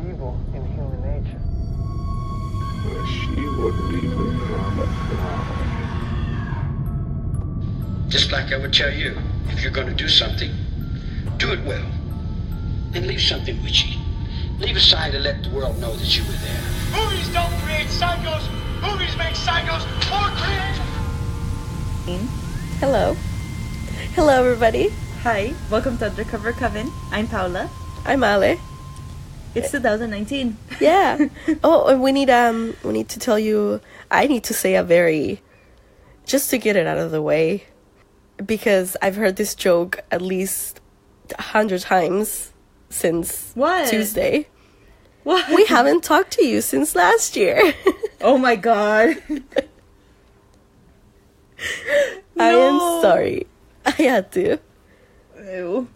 evil in human nature. She wouldn't even harm a fly. Just like I would tell you, if you're going to do something, do it well. And leave something witchy. Leave a sign to let the world know that you were there. Movies don't create psychos. Movies make psychos more creative. Hello. Hello, everybody. Hi, welcome to Undercover Coven. I'm Paula. I'm Ale. It's 2019. Yeah. Oh, and we need to tell you. I need to say just to get it out of the way, because I've heard this joke at least 100 times since Tuesday. What? We haven't talked to you since last year. Oh my god. I am sorry. I had to. Ew.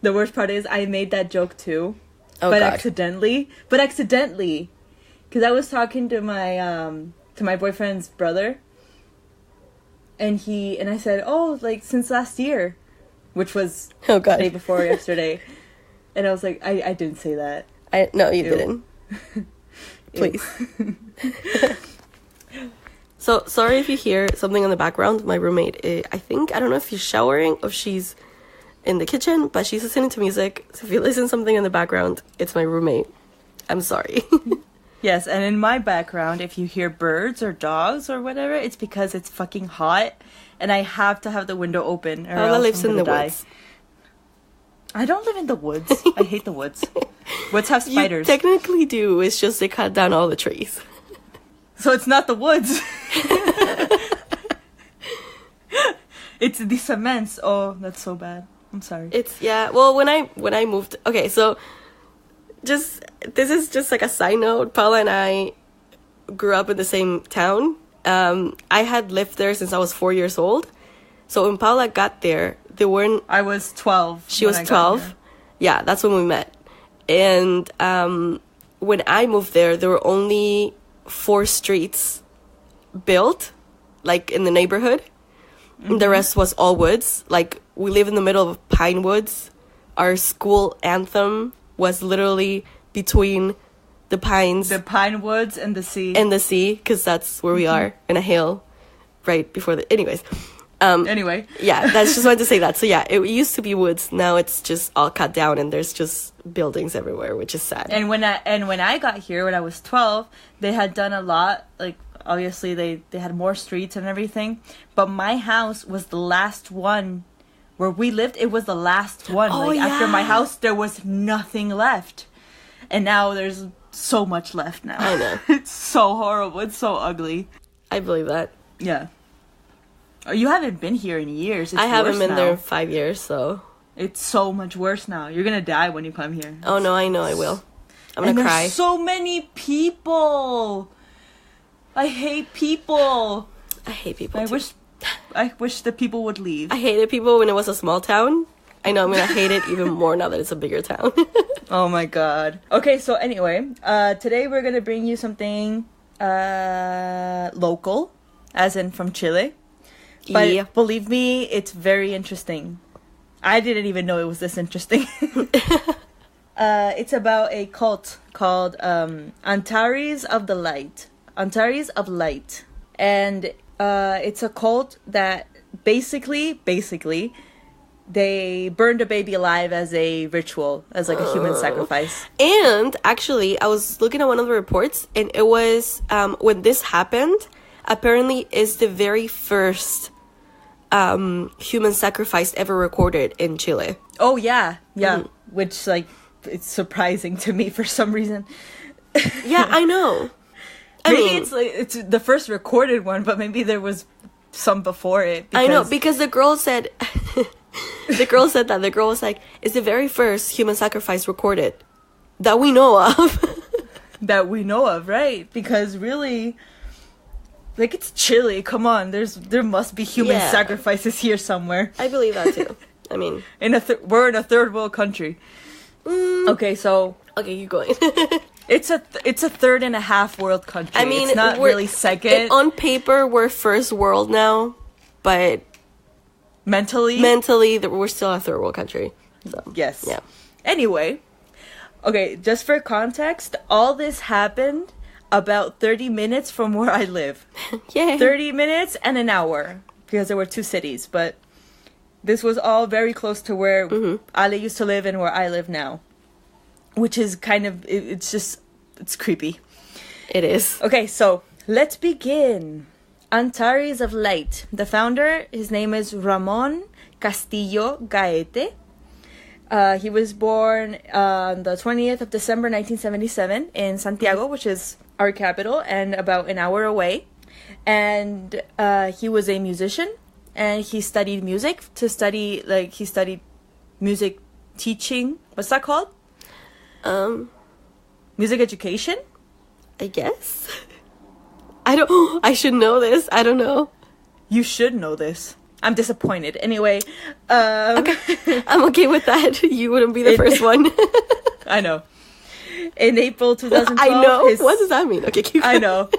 The worst part is I made that joke too. Oh, but God. accidentally. Because I was talking to my boyfriend's brother. And I said, oh, like since last year. Which was Oh, God. the day before yesterday. And I was like, I didn't say that. No, you Ew. didn't. Please. So, sorry if you hear something in the background. My roommate, I don't know if she's showering or if she's in the kitchen, but she's listening to music. So if you listen to something in the background, it's my roommate. I'm sorry. Yes, and in my background, if you hear birds or dogs or whatever, it's because it's fucking hot. And I have to have the window open. Or Paula else lives I'm in the gonna die. woods. I don't live in the woods. I hate the woods. Woods have spiders. You technically do. It's just they cut down all the trees. So it's not the woods. It's the cements. Oh, that's so bad. I'm sorry. Well, when I moved, okay, so this is just like a side note. Paula and I grew up in the same town. I had lived there since I was 4 years old. So when Paula got there, I was 12. She was 12. Yeah, that's when we met. And when I moved there were only 4 streets built, like in the neighborhood. Mm-hmm. The rest was all woods. Like, we live in the middle of pine woods. Our school anthem was literally between the pines. The pine woods and the sea. And the sea, because that's where we are, in a hill, right before the... Anyways. Anyway. Yeah, that's just wanted to say that. So yeah, it used to be woods. Now it's just all cut down and there's just buildings everywhere, which is sad. And when I got here, when I was 12, they had done a lot. Like, obviously, they had more streets and everything. But my house was the last one where we lived. It was the last one. Oh, like, yeah. After my house, there was nothing left. And now there's so much left now. I know. It's so horrible. It's so ugly. I believe that. Yeah. Oh, you haven't been here in years. It's I haven't been now. there in 5 years, so... It's so much worse now. You're gonna die when you come here. Oh, no, I know I will. I'm gonna cry. There's so many people. I hate people. I hate people, I too. wish the people would leave. I hated people when it was a small town. I know I'm gonna hate it even more now that it's a bigger town. Oh my god. Okay, so anyway, today we're gonna bring you something local, as in from Chile. But Yeah. believe me, it's very interesting. I didn't even know it was this interesting. It's about a cult called Antares of the Light. Antares of Light. And it's a cult that basically they burned a baby alive as a ritual, as like a human sacrifice. And actually, I was looking at one of the reports, and it was when this happened, apparently is the very first human sacrifice ever recorded in Chile. Oh yeah. Which, like, it's surprising to me for some reason. Yeah, I know. Maybe it's the first recorded one, but maybe there was some before it. I know, because the girl said the girl said that. The girl was like, it's the very first human sacrifice recorded that we know of. That we know of, right? Because really, like, it's Chile. Come on, there must be human sacrifices here somewhere. I believe that too. I mean, we're in a third world country. Okay, keep going. it's a third and a half world country. I mean, it's not really second. On paper, we're first world now, but mentally, we're still a third world country. So yes. Yeah. Anyway, Okay, just for context, all this happened about 30 minutes from where I live. Yay. 30 minutes and an hour, because there were 2 cities, but this was all very close to where Ale used to live and where I live now, which is kind of, it's creepy. It is. Okay, so let's begin. Antares of Light. The founder, his name is Ramon Castillo Gaete. He was born on the 20th of December 1977 in Santiago, which is our capital, and about an hour away. And he was a musician, and he studied music he studied music teaching. What's that called? Music education? I guess. I should know this. I don't know. You should know this. I'm disappointed. Anyway, Okay. I'm okay with that. You wouldn't be the first one. I know. In April 2012, I know. What does that mean? Okay, keep going. I know.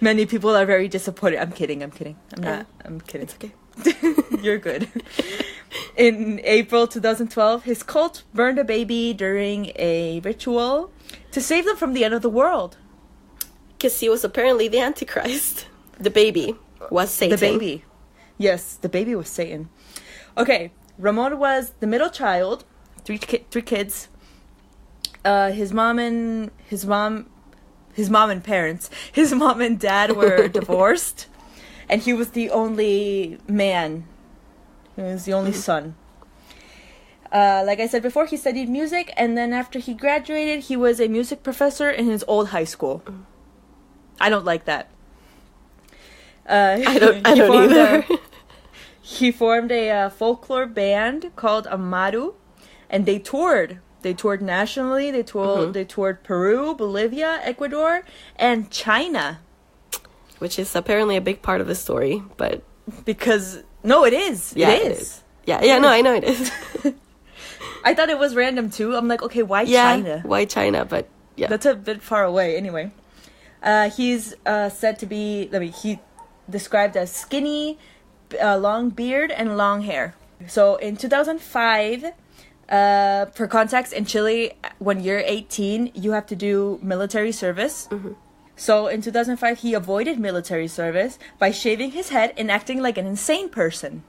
Many people are very disappointed. I'm kidding. I'm not. I'm kidding. It's okay. You're good. In April 2012, his cult burned a baby during a ritual to save them from the end of the world. Because he was apparently the Antichrist. The baby was Satan. The baby. Yes, the baby was Satan. Okay, Ramon was the middle child, three kids. His mom and dad were divorced, and he was the only man. He was the only son. Like I said before, he studied music, and then after he graduated, he was a music professor in his old high school. I don't like that. I don't either. He formed a folklore band called Amaru, and they toured. They toured nationally. They toured Peru, Bolivia, Ecuador, and China. Which is apparently a big part of the story, but... Because... No, it is. Yeah, it is. Yeah, no, I know it is. I thought it was random, too. I'm like, okay, why yeah, China? Why China? But, yeah. That's a bit far away, anyway. He's said to be... he described as skinny, long beard, and long hair. So, in 2005... for context, in Chile, when you're 18, you have to do military service. Mm-hmm. So in 2005, he avoided military service by shaving his head and acting like an insane person.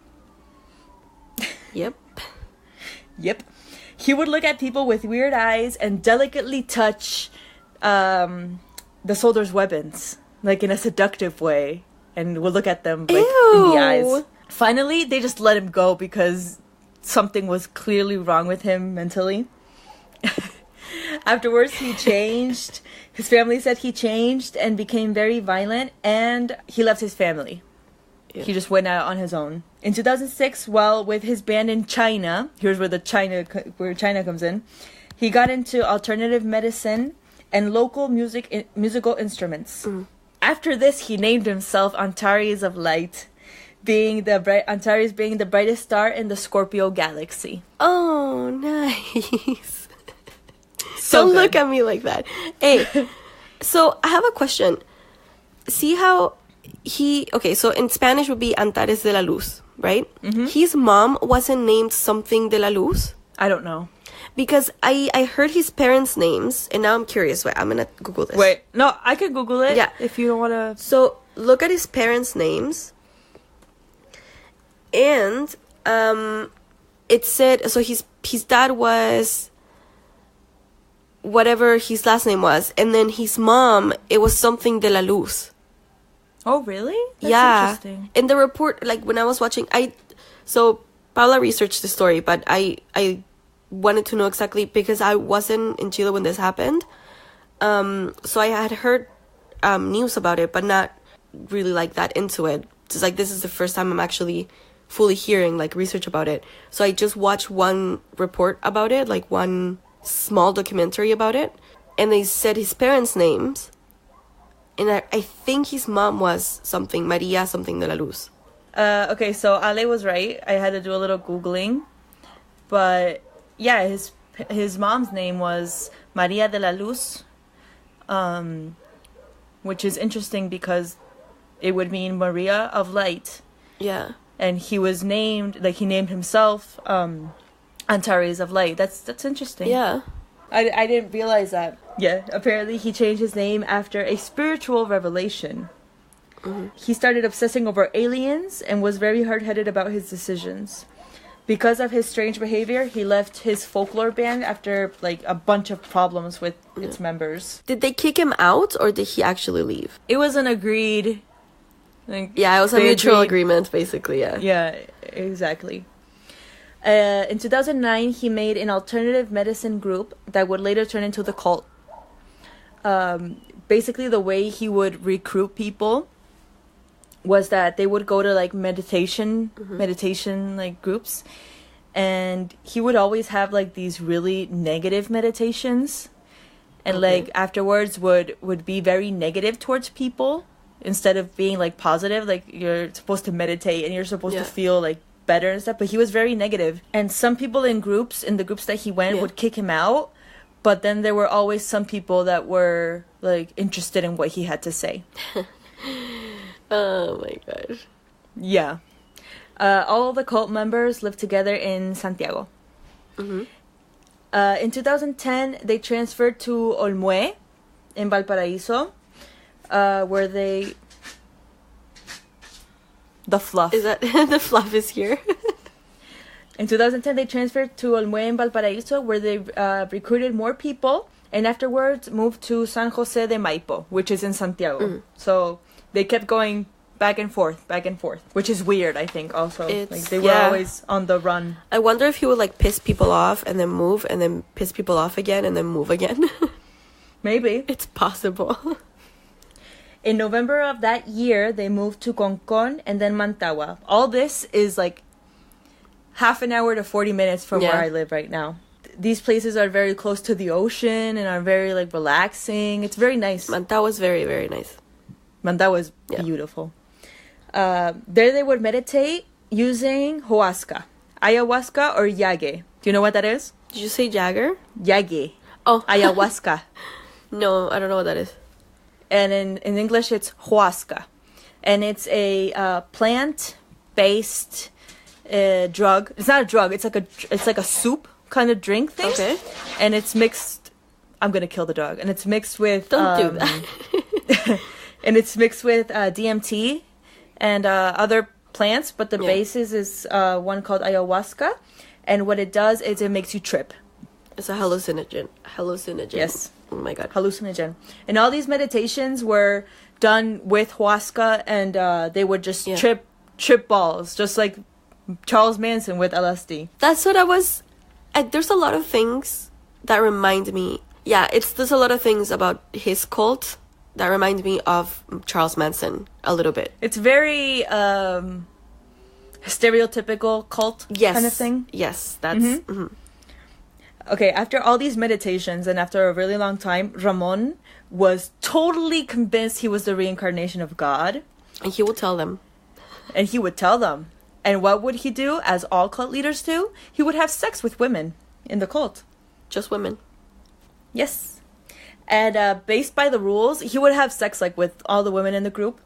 Yep. Yep. He would look at people with weird eyes and delicately touch the soldiers' weapons, like in a seductive way, and would look at them like in the eyes. Finally, they just let him go because something was clearly wrong with him mentally. Afterwards, he changed. His family said he changed and became very violent, and he left his family. Yeah. He just went out on his own. In 2006, while with his band in China, here's where China comes in, he got into alternative medicine and local musical instruments. Mm. After this, he named himself Antares of Light, Antares being the brightest star in the Scorpio galaxy. Oh, nice. So Don't good. look at me like that. Hey, so I have a question. See how so in Spanish would be Antares de la Luz, right? Mm-hmm. His mom wasn't named something de la Luz? I don't know. Because I heard his parents' names, and now I'm curious. Wait, I'm going to Google this. Wait, no, I could Google it. Yeah. If you don't want to. So look at his parents' names. And it said, so his dad was whatever his last name was, and then his mom, it was something de la Luz. Oh, really? That's interesting. In the report, like when I was watching, so Paula researched the story, but I wanted to know exactly because I wasn't in Chile when this happened. So I had heard news about it, but not really like that into it. It's like this is the first time I'm actually fully hearing like research about it. So I just watched one report about it, like one small documentary about it, and they said his parents' names, and I think his mom was something Maria something de la Luz. Okay, so Ale was right. I had to do a little Googling, but yeah, his mom's name was Maria de la Luz, which is interesting because it would mean Maria of Light. Yeah. And he was named, like he named himself Antares of Light. That's interesting. Yeah. I didn't realize that. Yeah, apparently he changed his name after a spiritual revelation. He started obsessing over aliens and was very hard-headed about his decisions. Because of his strange behavior, he left his folklore band after like a bunch of problems with its members. Did they kick him out or did he actually leave? It was an agreed... Like, Yeah, it was a they mutual agreed. agreement, basically, yeah. Yeah, exactly. In 2009, he made an alternative medicine group that would later turn into the cult. Basically, the way he would recruit people was that they would go to like meditation like groups, and he would always have like these really negative meditations, and like afterwards would be very negative towards people instead of being like positive. Like you're supposed to meditate and you're supposed to feel like better and stuff, but he was very negative. And some people in the groups that he went would kick him out, but then there were always some people that were like interested in what he had to say. Oh my gosh. Yeah. All the cult members lived together in Santiago. In 2010, they transferred to Olmué in Valparaíso, where they... The fluff. Is that the fluff is here? In 2010, they transferred to Olmué in Valparaíso, where they recruited more people, and afterwards moved to San José de Maipo, which is in Santiago. So they kept going back and forth, which is weird, I think, also. Like, they were always on the run. I wonder if he would, like, piss people off and then move and then piss people off again and then move again. Maybe. It's possible. In November of that year, they moved to Concon and then Mantagua. All this is like half an hour to 40 minutes from where I live right now. These places are very close to the ocean and are very like relaxing. It's very nice. Mantagua is very, very nice. Mantagua is beautiful. There they would meditate using ayahuasca or yage. Do you know what that is? Did you say Jagger? Yage. Oh. Ayahuasca. No, I don't know what that is. And in English, it's huasca. And it's a plant-based drug. It's not a drug. It's like a soup kind of drink thing. Okay. And it's mixed... I'm going to kill the dog. And it's mixed with... Don't do that. And it's mixed with DMT and other plants. But the basis is one called ayahuasca. And what it does is it makes you trip. It's a hallucinogen. Yes. Oh my god. Hallucinogen. And all these meditations were done with huasca, and they would just trip balls, just like Charles Manson with LSD. That's what I was... there's a lot of things that remind me... Yeah, there's a lot of things about his cult that remind me of Charles Manson a little bit. It's very stereotypical cult kind of thing. Yes, that's... Okay, after all these meditations and after a really long time, Ramon was totally convinced he was the reincarnation of God. And he would tell them. And he would tell them. And what would he do, as all cult leaders do? He would have sex with women in the cult. Just women. Yes. And based by the rules, he would have sex like with all the women in the group.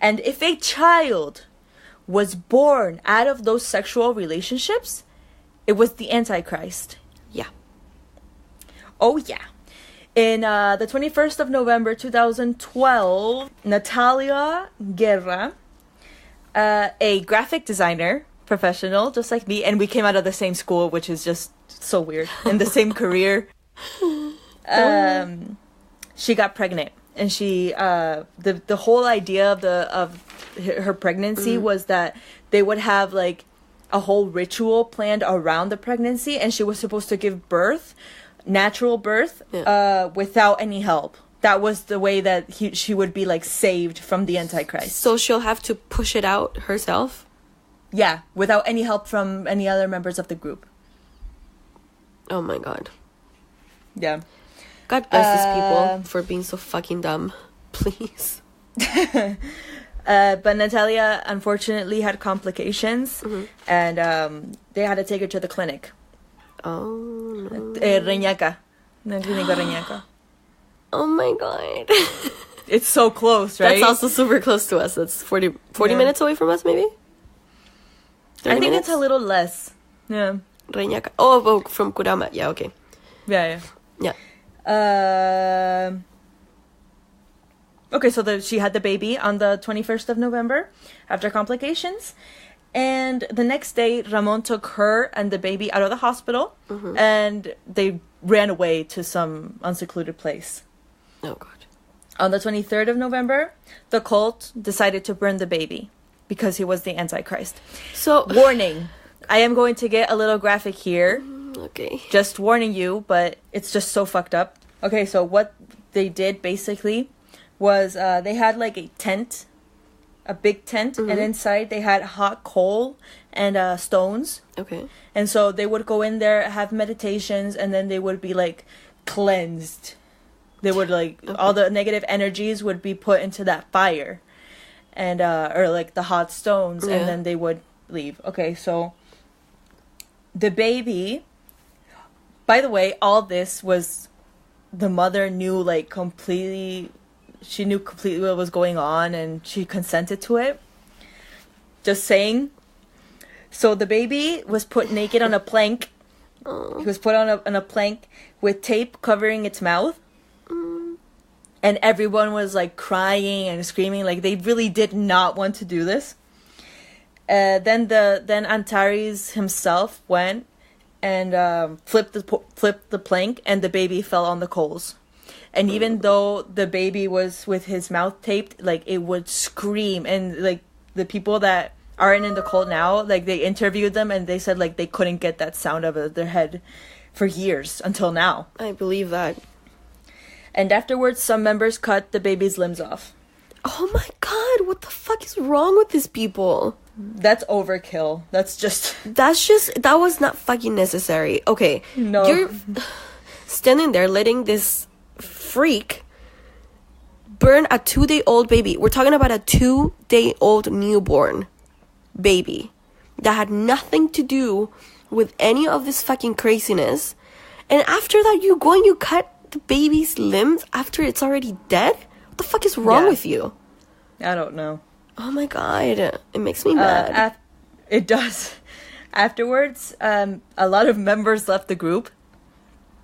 And if a child was born out of those sexual relationships, it was the Antichrist. Yeah. Oh, yeah. In the 21st of November, 2012, Natalia Guerra, a graphic designer, professional, just like me, and we came out of the same school, which is just so weird, in the same career. She got pregnant, and she the whole idea of her pregnancy was that they would have like a whole ritual planned around the pregnancy, and she was supposed to give birth, natural birth, without any help. That was the way that she would be like saved from the Antichrist. So she'll have to push it out herself? Yeah, without any help from any other members of the group. Oh my god. Yeah. God bless these people for being so fucking dumb. Please. But Natalia unfortunately had complications, and they had to take her to the clinic. Oh, no. Reñaca. La clínica Reñaca. Oh my god. It's so close, right? That's also super close to us. That's 40 minutes away from us, maybe? I think it's a little less. Yeah. Reñaca. Oh, from Kurama. Yeah, okay. Yeah. Yeah. Okay, so she had the baby on the 21st of November after complications. And the next day, Ramon took her and the baby out of the hospital. And they ran away to some unsecluded place. Oh, God. On the 23rd of November, the cult decided to burn the baby because he was the Antichrist. So, Warning, I am going to get a little graphic here. okay. Just warning you, but it's just so fucked up. Okay, so what they did basically was they had like a tent, a big tent, and inside they had hot coal and stones. Okay. And so they would go in there, have meditations, and then they would be like cleansed. They would like all the negative energies would be put into that fire, and or like the hot stones, and then they would leave. Okay, so the baby. By the way, all this was the mother knew like completely. She knew completely what was going on, and she consented to it. Just saying. So the baby was put naked on a plank. He was put on a plank with tape covering its mouth. And everyone was like crying and screaming, like they really did not want to do this. Then Antares himself went and flipped the plank, and the baby fell on the coals. And even though the baby was with his mouth taped, like it would scream. And like the people that aren't in the cult now, like they interviewed them and they said like they couldn't get that sound out of their head for years until now. I believe that. And afterwards, some members cut the baby's limbs off. Oh my God, what the fuck is wrong with these people? That's overkill. That was not fucking necessary. Okay. No. You're standing there letting this freak burn a 2-day-old baby. We're talking about a 2-day-old newborn baby that had nothing to do with any of this fucking craziness. And after that, you go and you cut the baby's limbs after it's already dead? What the fuck is wrong with you? I don't know. Oh my God. It makes me mad. It does. Afterwards, a lot of members left the group.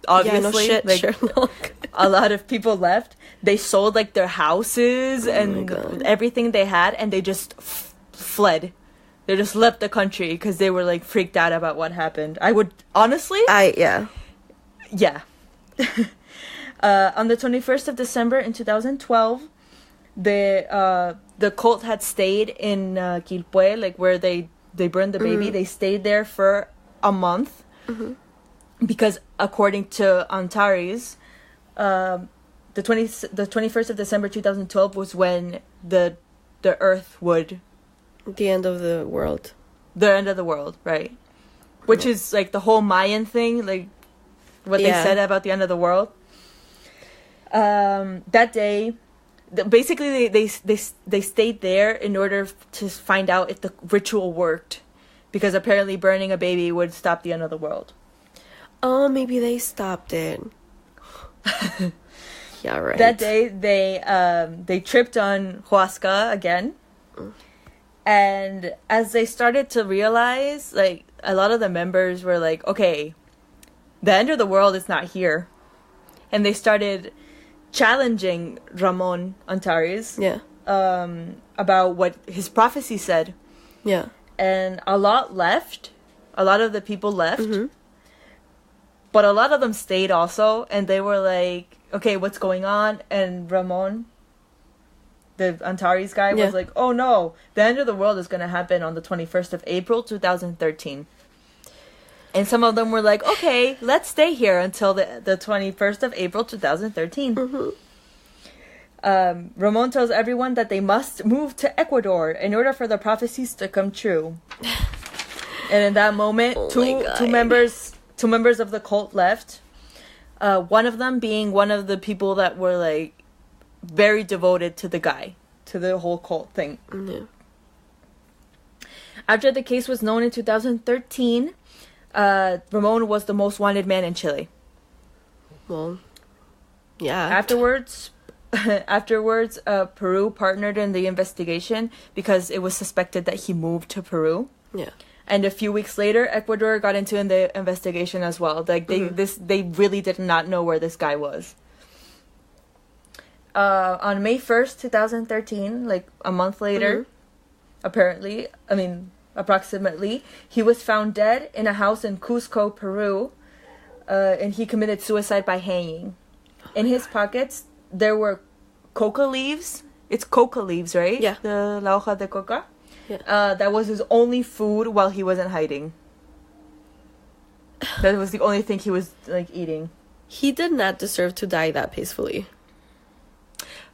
Obviously, yeah, no shit, like, Sherlock. A lot of people left. They sold like their houses and everything they had, and they just fled. They just left the country because they were like freaked out about what happened. I would honestly, yeah. On the 21st of December in 2012, the cult had stayed in Quilpue, like where they burned the baby. They stayed there for a month. Because according to Antares, the 21st of December 2012 was when the Earth would... The end of the world. The end of the world, right. Which is like the whole Mayan thing, like what they said about the end of the world. That day, basically they stayed there in order to find out if the ritual worked. Because apparently burning a baby would stop the end of the world. Oh, maybe they stopped it. Yeah, right. That day, they tripped on Huasca again. And as they started to realize, like, a lot of the members were like, okay, the end of the world is not here. And they started challenging Ramon Antares about what his prophecy said. Yeah. And a lot left. A lot of the people left. But a lot of them stayed also, and they were like, okay, what's going on? And Ramon, the Antares guy, was like, oh no, the end of the world is going to happen on the 21st of April, 2013. And some of them were like, okay, let's stay here until the 21st of April, 2013. Ramon tells everyone that they must move to Ecuador in order for the prophecies to come true. And in that moment, two members of the cult left. One of them being one of the people that were like very devoted to the guy, to the whole cult thing. After the case was known in 2013, Ramon was the most wanted man in Chile. Well, yeah. Afterwards, Peru partnered in the investigation because it was suspected that he moved to Peru. Yeah. And a few weeks later, Ecuador got into the investigation as well. Like they really did not know where this guy was. On May 1st, 2013, like a month later, approximately, he was found dead in a house in Cusco, Peru, and he committed suicide by hanging. In his pockets, there were coca leaves. It's coca leaves, right? Yeah. The la hoja de coca. Yeah. That was his only food while he was in hiding. That was the only thing he was, like, eating. He did not deserve to die that peacefully.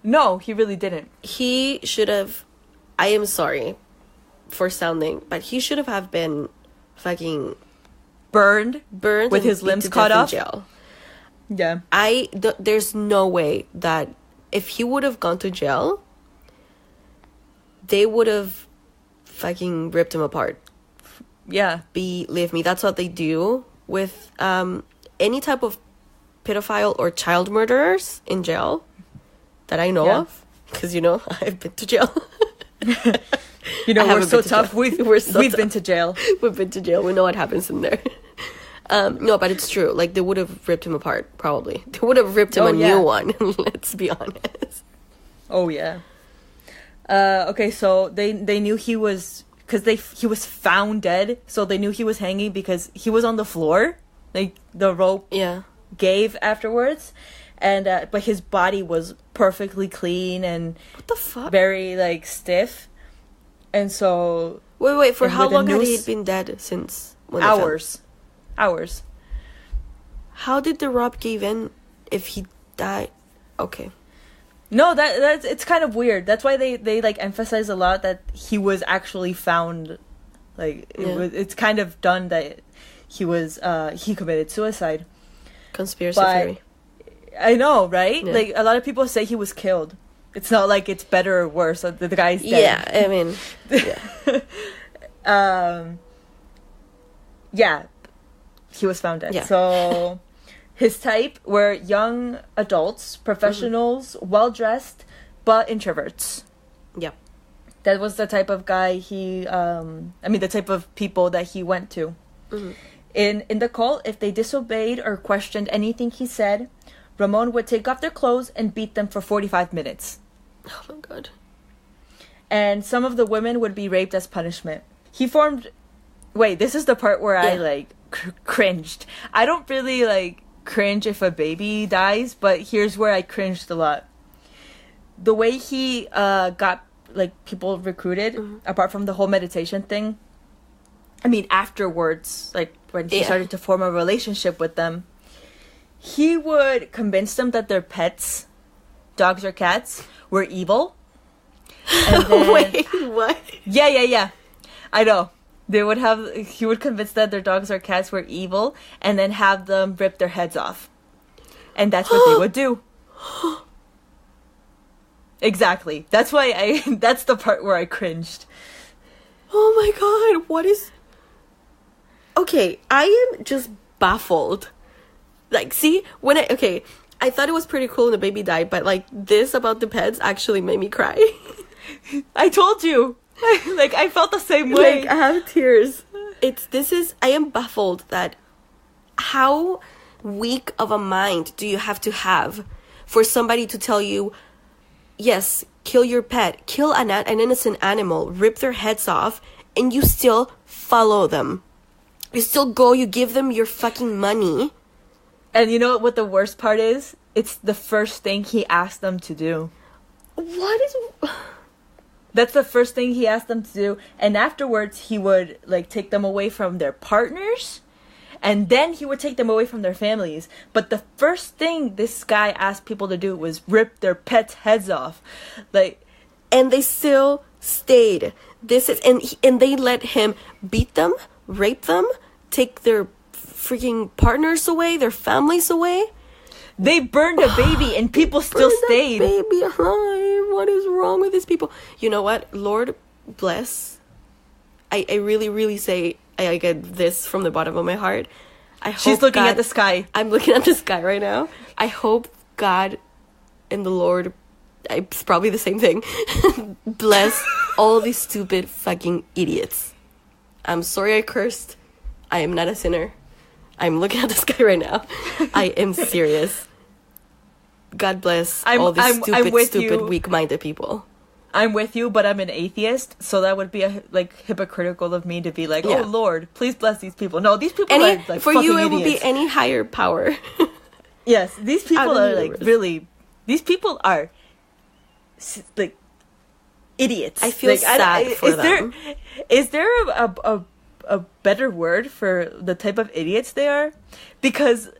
No, he really didn't. He should have... I am sorry for sounding, but he should have been fucking... Burned Burned with and his beat limbs to cut death in off. jail. Yeah. There's no way that if he would have gone to jail, they would have fucking ripped him apart. Yeah. Believe me, that's what they do with any type of pedophile or child murderers in jail that I know of. Because, I've been to jail. We're so tough. We've been to jail. We've been to jail. We know what happens in there. No, but it's true. Like, they would have ripped him apart, probably. They would have ripped him a new one. Let's be honest. Oh, yeah. Okay, so they knew he was... Because he was found dead, so they knew he was hanging because he was on the floor. Like, the rope gave afterwards. And but his body was perfectly clean and... What the fuck? Very, like, stiff. And so... Wait, for how long had he been dead since? Hours. How did the rope give in if he died? Okay. No, that's it's kind of weird. That's why they like emphasize a lot that he was actually found. Like it's kind of done that he committed suicide. Conspiracy theory. I know, right? Yeah. Like a lot of people say he was killed. It's not like it's better or worse. The guy's dead. Yeah, I mean, yeah. He was found dead. Yeah. So his type were young adults, professionals, well-dressed, but introverts. Yeah. That was the type of guy the type of people that he went to. Mm-hmm. In the cult, if they disobeyed or questioned anything he said, Ramon would take off their clothes and beat them for 45 minutes. Oh my god. And some of the women would be raped as punishment. He formed... Wait, this is the part where I, cringed. I don't really, cringe if a baby dies, but here's where I cringed a lot. The way he got, people recruited, apart from the whole meditation thing, afterwards, when he started to form a relationship with them, he would convince them that their pets, dogs or cats, were evil. And then, Wait, what? Yeah. I know. He would convince that their dogs or cats were evil and then have them rip their heads off. And that's what they would do. Exactly. That's that's the part where I cringed. Oh my god, what is... Okay, I am just baffled. See, I thought it was pretty cool when the baby died, but this about the pets actually made me cry. I told you. I felt the same way. I have tears. I am baffled that how weak of a mind do you have to have for somebody to tell you, yes, kill your pet, kill an innocent animal, rip their heads off, and you still follow them. You still go, you give them your fucking money. And you know what the worst part is? It's the first thing he asked them to do. What is... That's the first thing he asked them to do. And afterwards, he would, take them away from their partners. And then he would take them away from their families. But the first thing this guy asked people to do was rip their pets' heads off. And they still stayed. And they let him beat them, rape them, take their freaking partners away, their families away. They burned a baby and people still stayed. Baby alive. What is wrong with these people? You know what? Lord bless. I really, really say I get this from the bottom of my heart. She's looking at the sky. I'm looking at the sky right now. I hope God and the Lord, it's probably the same thing, bless all these stupid fucking idiots. I'm sorry I cursed. I am not a sinner. I'm looking at this guy right now. I am serious. God bless all these stupid, weak-minded people. I'm with you, but I'm an atheist, so that would be hypocritical of me to be like, oh Lord, please bless these people. No, these people are like for fucking you. It idiots. would be any higher power. Yes, these people are like really. These people are like idiots. I feel sad for them. Is there a better word for the type of idiots they are? Because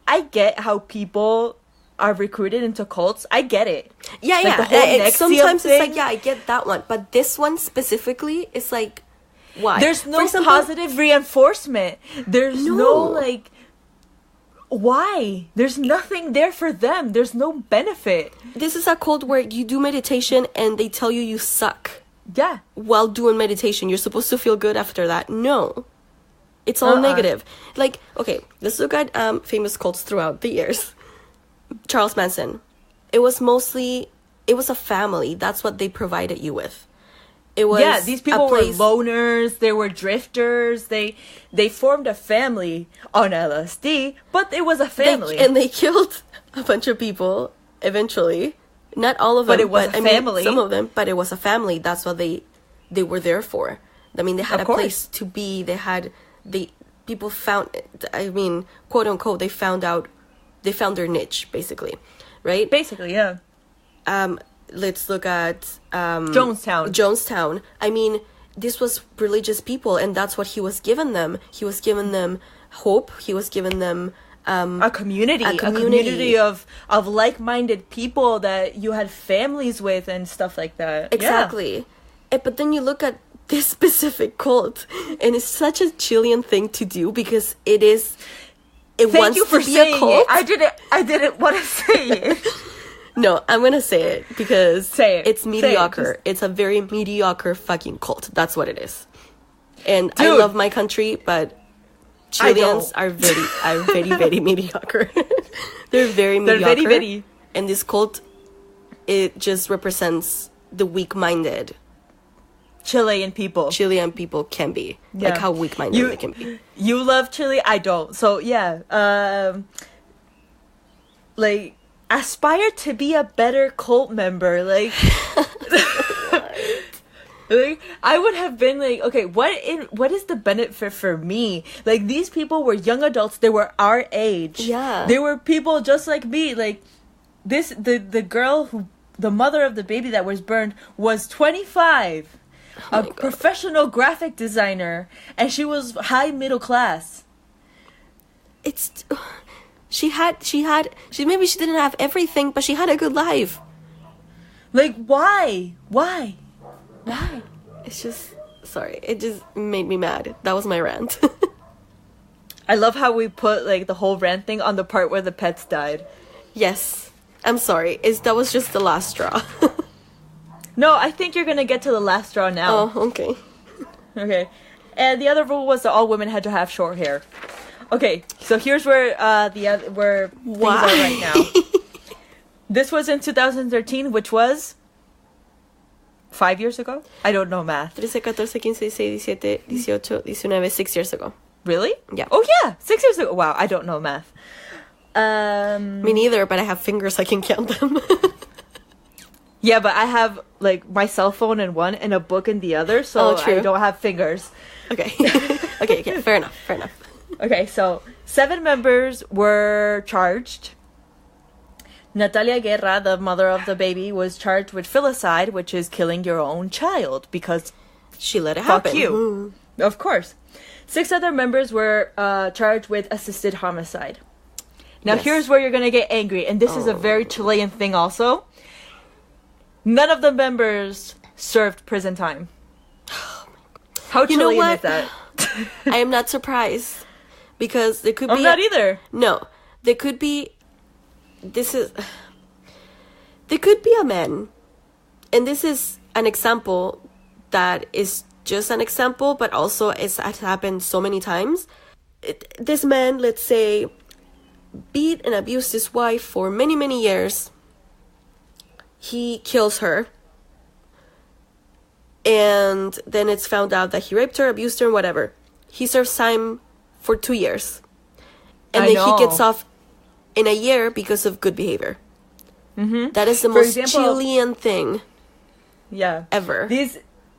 I get how people are recruited into cults. I get it. Yeah, like yeah. The whole Nexium sometimes thing. it's like, yeah, I get that one. But this one specifically is like, why? There's no positive reinforcement. There's no like, why? There's nothing there for them. There's no benefit. This is a cult where you do meditation and they tell you suck. Yeah. While doing meditation. You're supposed to feel good after that. No. It's all negative. Like, okay, let's look at famous cults throughout the years. Charles Manson. It was a family. That's what they provided you with. It was these people were loners. They were drifters. They formed a family on LSD, but it was a family. And they killed a bunch of people eventually. Not all of them, but it was a family. Some of them, but it was a family. That's what they were there for. I mean, they had a place to be. People found, I mean, quote unquote, they found their niche, basically, right? Basically, yeah. Let's look at Jonestown. I mean, this was religious people, and that's what he was giving them. He was giving them hope. He was giving them a community of like-minded people that you had families with and stuff like that. Exactly. Yeah. But then you look at this specific cult, and it's such a Chilean thing to do because it is. It Thank wants you for to be saying a cult. it. I didn't want to say it. No, I'm gonna say it because say it. It's mediocre. It's a very mediocre fucking cult. That's what it is. And I love my country, but Chileans are very, very mediocre. They're very mediocre. They're very, very. And this cult, it just represents the weak-minded Chilean people can be. Like how weak-minded they can be. You love Chile, I don't. So yeah, like aspire to be a better cult member. Like, like I would have been like, okay, what is the benefit for me? Like these people were young adults. They were our age. Yeah, they were people just like me. Like the girl who the mother of the baby that was burned was 25. A professional graphic designer, and she was high middle class. She maybe she didn't have everything, but she had a good life. Like why? It's just sorry. It just made me mad. That was my rant. I love how we put like the whole rant thing on the part where the pets died. Yes, I'm sorry. That was just the last straw. No, I think you're gonna get to the last straw now. Oh, okay. Okay. And the other rule was that all women had to have short hair. Okay, so here's where where things are right now. This was in 2013, which was 5 years ago? I don't know math. 13, 14, 15, 16, 17, 18, 19, 6 years ago. Really? Yeah. Oh yeah, 6 years ago. Wow, I don't know math. Me neither, but I have fingers, I can count them. Yeah, but I have like my cell phone in one and a book in the other, so I don't have fingers. Okay. okay, fair enough. Okay, so 7 members were charged. Natalia Guerra, the mother of the baby, was charged with filicide, which is killing your own child because she let it happen. Fuck you. Of course. 6 other members were charged with assisted homicide. Now here's where you're gonna get angry, and this is a very Chilean thing also. None of the members served prison time. How Chilean is that? I am not surprised. Because there could be... I'm not either. No. There could be... There could be a man. And this is an example that is just an example, but also it's happened so many times. This man, let's say, beat and abused his wife for many, many years. He kills her. And then it's found out that he raped her, abused her, and whatever. He serves time for 2 years. And then he gets off in a year because of good behavior. Mm-hmm. That is the most Chilean thing ever.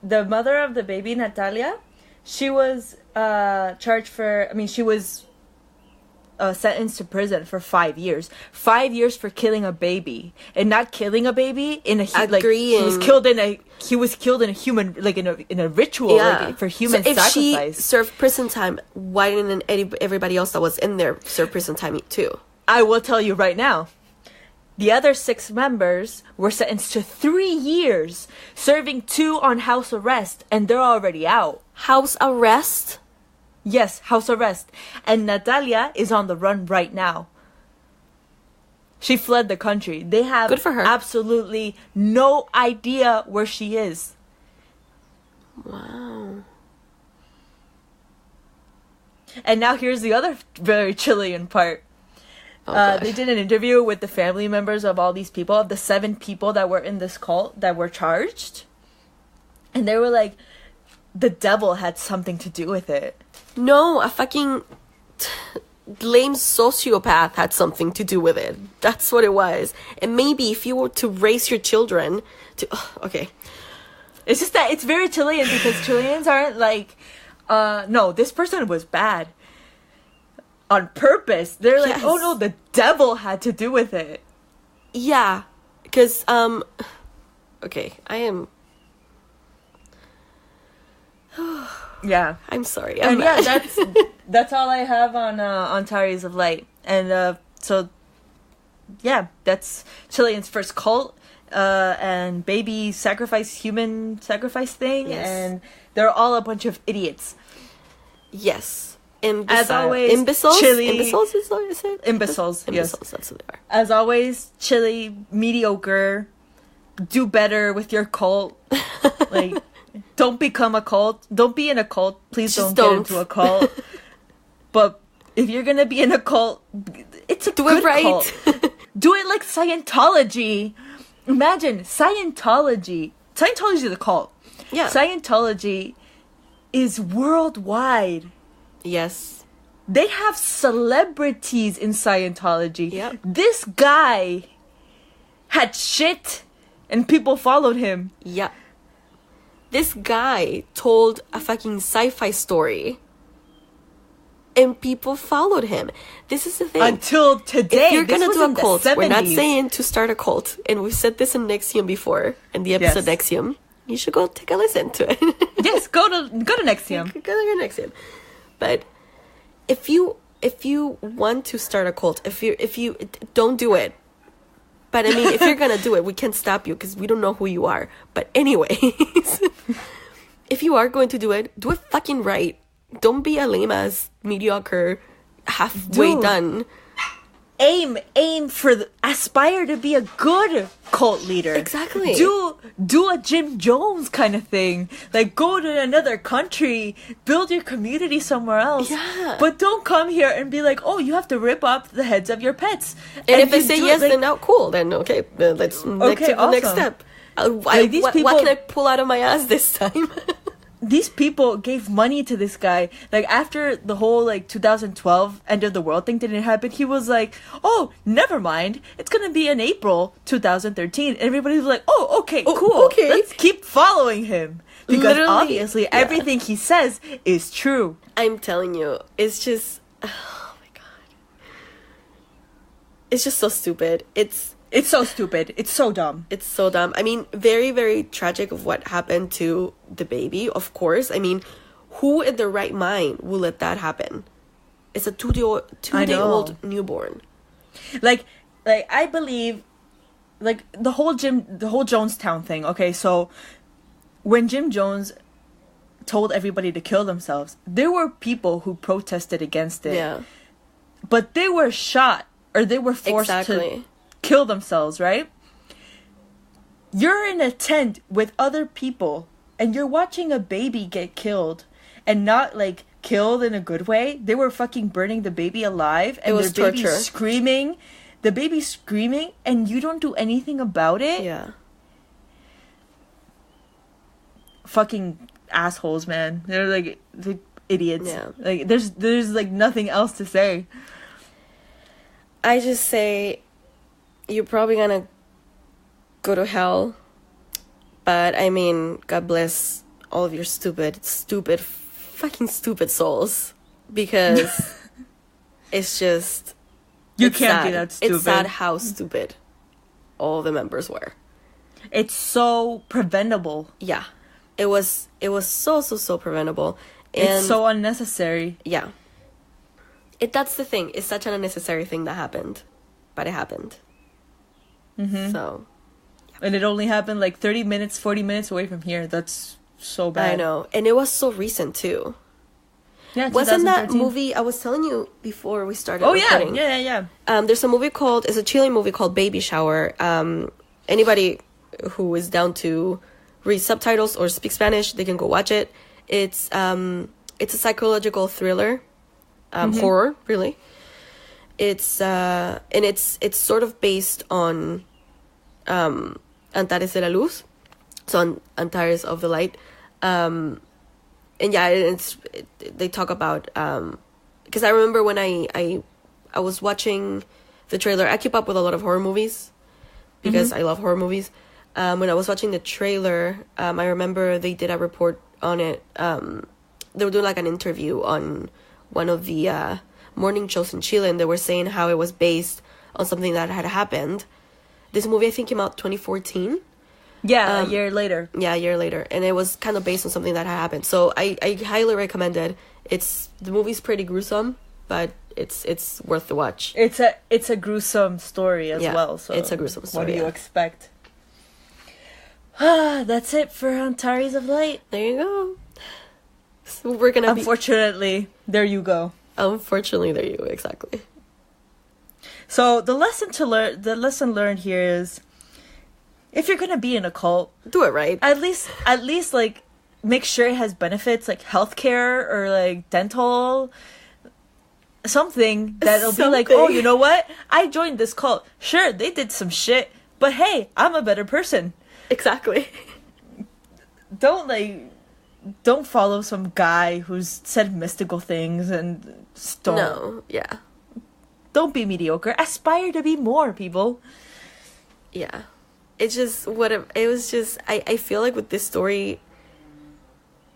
The mother of the baby, Natalia, she was charged for... I mean, she was sentenced to prison for 5 years. 5 years for killing a baby. And not killing a baby in a... Like, he was killed in a human... Like, in a ritual. Like, for human sacrifice. If she served prison time, why didn't everybody else that was in there serve prison time too? I will tell you right now. The other 6 members were sentenced to 3 years, serving 2 on house arrest, and they're already out. House arrest? Yes, house arrest. And Natalia is on the run right now. She fled the country. They have Good for her. Absolutely no idea where she is. Wow. And now here's the other very Chilean part. They did an interview with the family members of all these people, of the 7 people that were in this cult that were charged. And they were like, the devil had something to do with it. No, a fucking lame sociopath had something to do with it. That's what it was. And maybe if you were to raise your children to... okay. It's just that it's very Chilean because Chileans aren't like, no, this person was bad. On purpose. They're like, oh no, the devil had to do with it. Yeah. Because, okay, I am... yeah. I'm sorry. And yeah, that's all I have on Antares of Light. And so, yeah, that's Chilean's first cult and baby sacrifice, human sacrifice thing. Yes. And they're all a bunch of idiots. Yes. As always, imbeciles? Chile... Imbeciles is it? Imbeciles, yes. That's what they are. As always, Chile, mediocre. Do better with your cult. Like, don't become a cult. Don't be in a cult. Please don't get into a cult. But if you're gonna be in a cult, it's a good cult. Do it like Scientology. Imagine, Scientology. Scientology is a cult. Yeah. Scientology is worldwide. Yes. They have celebrities in Scientology. Yep. This guy had shit and people followed him. Yeah. This guy told a fucking sci-fi story and people followed him. This is the thing. Until today. If you're gonna do a cult, we're not saying to start a cult. And we've said this in Nexium before, in the episode Nexium. You should go take a listen to it. Yes, go to Nexium. Go to Nexium. But if you want to start a cult, if you don't do it. But I mean, if you're gonna do it, we can't stop you because we don't know who you are. But anyways, if you are going to do it fucking right. Don't be a lame ass mediocre halfway done. Aim for aspire to be a good cult leader. Exactly. Do a Jim Jones kind of thing. Like, go to another country, build your community somewhere else. Yeah. But don't come here and be like, oh, you have to rip off the heads of your pets. And if they say yes, then now cool. Then okay, let's take the next step. What can I pull out of my ass this time? These people gave money to this guy. Like, after the whole, 2012 end of the world thing didn't happen, he was like, oh, never mind. It's gonna be in April 2013. And everybody was like, oh, okay, cool. Okay. Let's keep following him. Because obviously everything he says is true. I'm telling you, it's just... oh, my God. It's just so stupid. It's so stupid. It's so dumb. It's so dumb. I mean, very, very tragic of what happened to the baby, of course. I mean, who in their right mind will let that happen? It's a two-day-old newborn. Like I believe, the whole Jonestown thing. Okay, so when Jim Jones told everybody to kill themselves, there were people who protested against it. Yeah. But they were shot or they were forced to kill themselves, right? You're in a tent with other people and you're watching a baby get killed, and not killed in a good way. They were fucking burning the baby alive and their baby's screaming. The baby's screaming and you don't do anything about it. Yeah. fucking assholes, man. They're like idiots. Yeah. Like there's like nothing else to say. I just say you're probably gonna go to hell, but I mean, God bless all of your fucking stupid souls, because it's just You can't be that stupid. It's sad how stupid all the members were. It's so preventable. Yeah, it was so preventable, and It's so unnecessary. yeah. That's the thing. It's such an unnecessary thing that happened, but it happened. Mm-hmm. So, And it only happened like 30 minutes, 40 minutes away from here. That's so bad. I know, and it was so recent too. Yeah, Wasn't that 2013. movie I was telling you before we started? Oh yeah, recording? yeah. There's a movie it's a Chilean movie called Baby Shower. Anybody who is down to read subtitles or speak Spanish, they can go watch it. It's a psychological thriller, horror, really. It's and it's sort of based on Antares de la Luz, so Antares of the Light. And yeah, they talk about because I remember when I was watching the trailer. I keep up with a lot of horror movies because I love horror movies. When I was watching the trailer, I remember they did a report on it. They were doing like an interview on one of the morning shows in Chile, and they were saying how it was based on something that had happened. This movie, I think, came out 2014. Yeah, a year later. Yeah, a year later, and it was kind of based on something that had happened. So I highly recommend it. The movie's pretty gruesome, but it's worth the watch. It's a gruesome story as well. So it's a gruesome story. What do you yeah. expect? That's it for Antares of Light. There you go. So we're gonna Unfortunately, there you go. Unfortunately, there you go. Exactly. So the lesson learned here is, if you're gonna be in a cult, Do it right. at least like make sure it has benefits like healthcare or like dental, something that'll be like, oh, you know what? I joined this cult. Sure, they did some shit, but hey, I'm a better person. Exactly. Don't follow some guy who's said mystical things and stole. No. Yeah. Don't be mediocre. Aspire to be more, people. Yeah. It's just it was just I feel like with this story,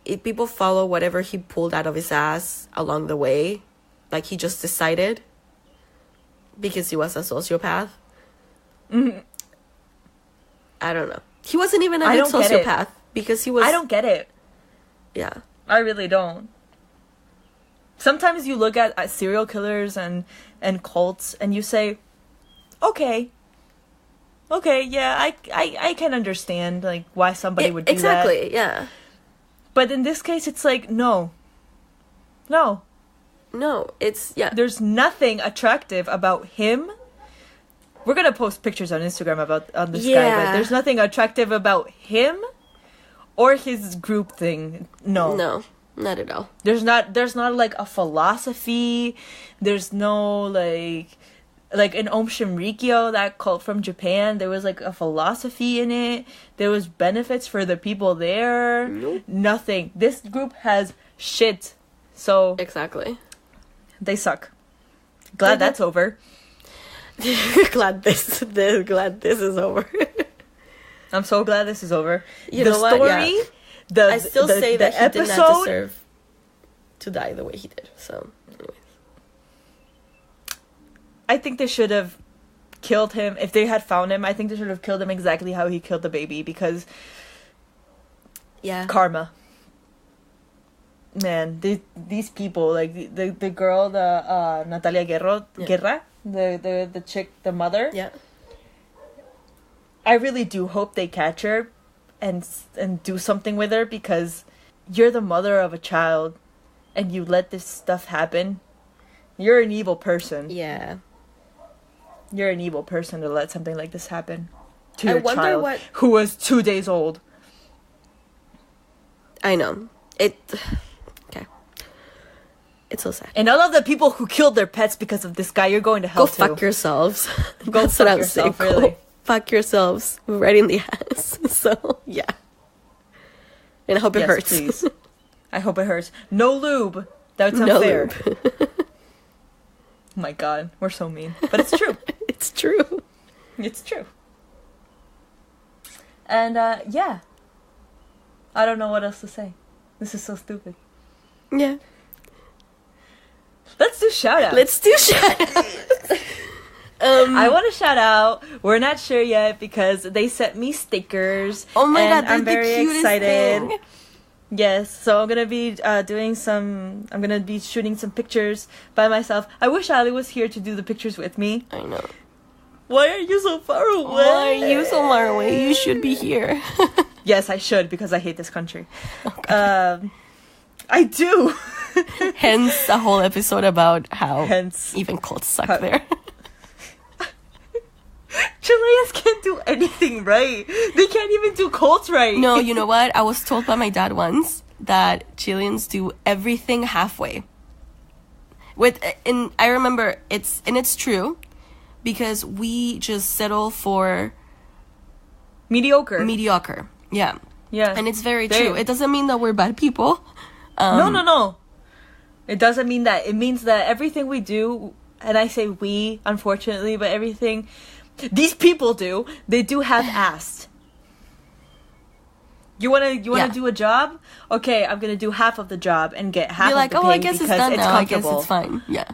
people follow whatever he pulled out of his ass along the way, like he just decided because he was a sociopath. Mm-hmm. I don't know. He wasn't even a I good don't get it. sociopath because he was. I don't get it. Yeah. I really don't. Sometimes you look at serial killers and cults and you say, okay, yeah, I can understand like why somebody would do exactly, that. yeah. But in this case, it's like, no, it's, yeah. there's nothing attractive about him. We're gonna post pictures on Instagram on this guy, but there's nothing attractive about him or his group thing. No, not at all. There's not like a philosophy. There's no like in Om Shinrikyo, that cult from Japan, there was like a philosophy in it. There was benefits for the people there. Nope. Nothing. This group has shit. So Exactly. they suck. Glad that's over. glad this is over. I'm so glad this is over. You the know what? story, Yeah. I still say that he did not episode, deserve to die the way he did. So, anyways. I think they should have killed him. If they had found him, I think they should have killed him exactly how he killed the baby, because Yeah. karma. Man, these people, like the girl, Natalia Guerra, the chick, the mother. Yeah. I really do hope they catch her and do something with her, because you're the mother of a child and you let this stuff happen. You're an evil person. Yeah. You're an evil person to let something like this happen to I your wonder child what- who was 2 days old. I know. Okay. It's so sad. And all of the people who killed their pets because of this guy, you're going to hell Go too. fuck yourselves. Go That's fuck what I'm yourself, saying. really. Go fuck yourselves right in the ass. So, yeah. And I hope it Yes, hurts. please. I hope it hurts. No lube. That's No unfair. lube. Oh my god, we're so mean. But it's true. It's true. It's true. And, yeah. I don't know what else to say. This is so stupid. Yeah. Let's do shout-outs. Let's do shout. I want to shout out. We're not sure yet because they sent me stickers. Oh my and god, they're I'm very the cutest excited. thing. Yes, so I'm gonna be I'm gonna be shooting some pictures by myself. I wish Ali was here to do the pictures with me. I know. Why are you so far away? Why are you so far away? You should be here. Yes, I should because I hate this country. I do. Hence a whole episode about how Hence. even cults suck How- there. Chileans can't do anything right. They can't even do cults right. No, you know what? I was told by my dad once that Chileans do everything halfway. I remember it's true because we just settle for Mediocre. mediocre. Yeah. Yeah. And it's very Very- true. It doesn't mean that we're bad people. No. It doesn't mean that. It means that everything we do, and I say we, unfortunately, but everything these people do, they do half-assed. You wanna Yeah. do a job? Okay, I'm gonna do half of the job and get half You're of like, the oh, pay I guess it's because done it's now. I guess comfortable. it's fine. Yeah.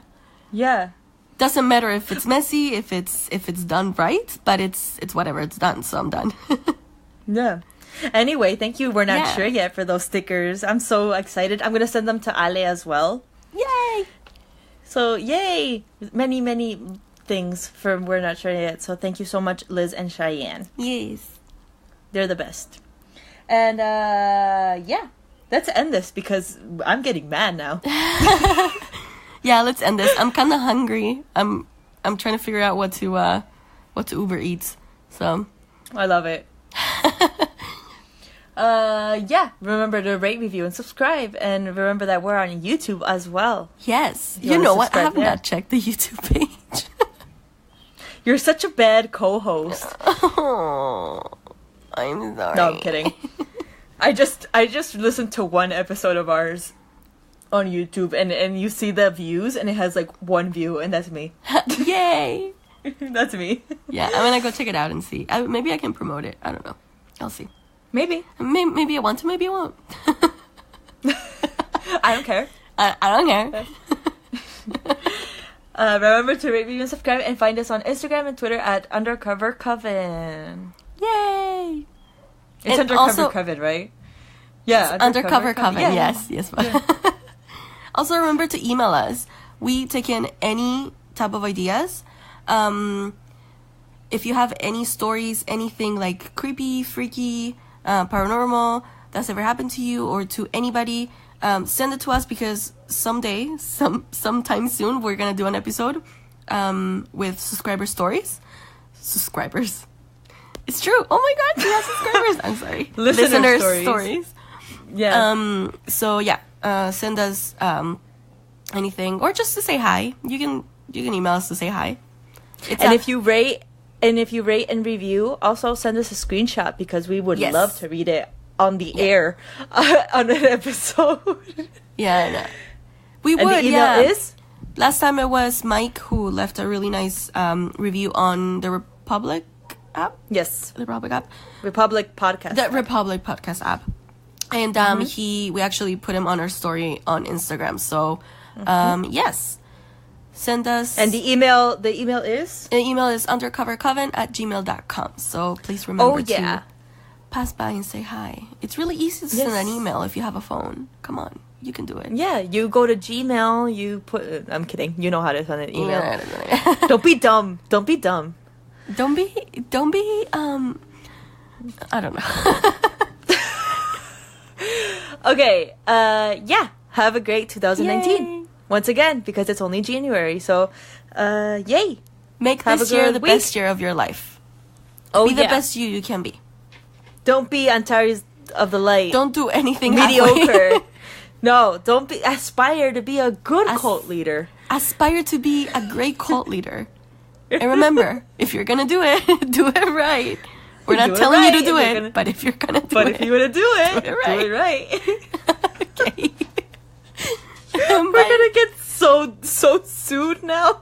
Yeah. Doesn't matter if it's messy, if it's done right, but it's whatever, it's done, so I'm done. Yeah. Anyway, thank you. We're not Yeah. sure yet for those stickers. I'm so excited. I'm gonna send them to Ale as well. Yay! So yay! Many, many things from We're Not Sure Yet. So thank you so much, Liz and Cheyenne. Yes. They're the best. And yeah. Let's end this because I'm getting mad now. Yeah, let's end this. I'm kind of hungry. I'm trying to figure out what to Uber Eats. So I love it. Yeah. Remember to rate, review, and subscribe. And remember that we're on YouTube as well. yes, You you wanna know what? I subscribe have there? not checked the YouTube page. You're such a bad co-host. Oh, I'm sorry. No, I'm kidding. I just listened to one episode of ours on YouTube, and you see the views, and it has like one view, and that's me. Yay! That's me. Yeah, I'm gonna go check it out and see. Maybe I can promote it. I don't know. I'll see. Maybe. Maybe I want to. Maybe I won't. I don't care. I don't care. Remember to rate, review, and subscribe, and find us on Instagram and Twitter at Undercover Coven. Yay! It's And Undercover also- Coven, right? Yeah, Undercover Coven. Yeah. Yes. Also, remember to email us. We take in any type of ideas. If you have any stories, anything like creepy, freaky, paranormal that's ever happened to you or to anybody, send it to us because sometime soon, we're gonna do an episode with subscriber stories. Subscribers. It's true. Oh my god, we have subscribers. I'm sorry. Listener stories. Yeah. So yeah, send us anything or just to say hi. You can email us to say hi. And if you rate and review, also send us a screenshot because we would Yes. love to read it on the air on an episode. Yeah, I know. We And would. the email yeah. is Last time it was Mike who left a really nice review on the Republic app. yes, The Republic app. Republic Podcast. The Republic podcast app. And we actually put him on our story on Instagram. So yes. Send us And the email is the email is undercovercoven@gmail.com. So please remember to pass by and say hi. It's really easy to send Yes. an email if you have a phone. Come on, you can do it. Yeah, you go to Gmail, you put I'm kidding. You know how to send an email. Yeah. Don't be dumb. Don't be dumb. Don't be I don't know. Okay, yeah. Have a great 2019. Yay. Once again, because it's only January. So, yay. Make Have this a year good the week. best year of your life. Oh, Be the yeah. best you can be. Don't be Antares of the Light. Don't do anything halfway. mediocre. No, don't be. Aspire to be a good cult leader. Aspire to be a great cult leader. And remember, if you're gonna do it, do it right. We're not Do it telling you to right. do We're it, gonna- but if you're gonna do But it, if you want to do it, do it right. Okay. We're gonna get so sued now.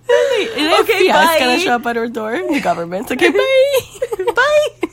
Okay, Okay, FBI is bye. gonna show up at our door. The government. Okay, bye. Bye.